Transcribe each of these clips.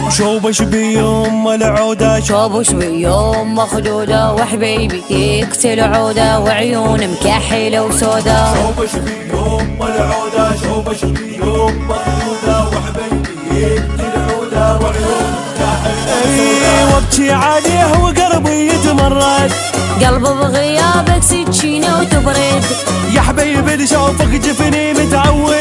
شوبش بيوم العودة شوبش بيوم مخدودة وحبيبي يقتل عودة وعيون مكحلة وسودا. شوبش بيوم العودة شوبش بيوم مخدودة وحبيبي يقتل عودة وعيون مكحلة وسودا. وابكي عليه وقلبي يتمرد قلبي بغيابك سكينة وتبرد. يا حبيبي لشوفك جفني متعود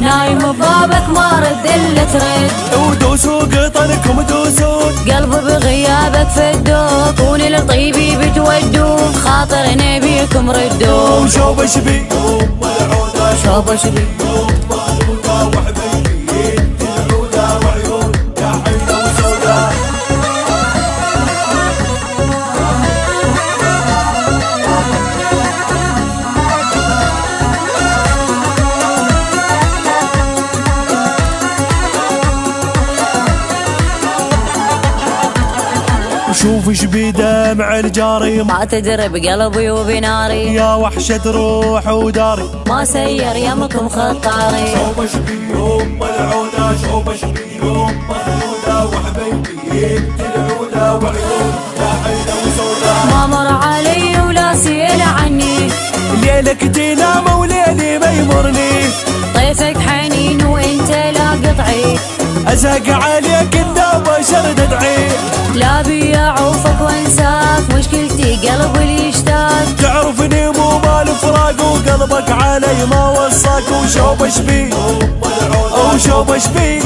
نايم ببابك ما رد الا ترد. ودوسوا قطنكم دوسون قلبي بغيابك فدوك وللطيبي بتودوك خاطر نبيكم ردوك. وشوبش بيوم العودة شوبش بيوم مخدودة وحبيبي يقتل عودة وعيون مكحلة وسودا. شوف بدمع الجاري ما تدري بقلبي وبناري. يا وحشة روح وداري ما سير يمكم خطاري. شوبش بيوم العودة شوبش بيوم مخدودة وحبيبي يقتل عودة وعيون مكحلة وسودا. ما مر علي ولا سئل عني ليلك تنام وليلي ما يمرني. طيفك حنين وانت لا قطعي. ازهق عليك الا بشر تدعي. لا بيعوفك وانساك مشكلتي قلبي اللي يشتاق. تعرفني مو مال فراق وقلبك علي ما وصاك. وشوبش بي وشوبش بي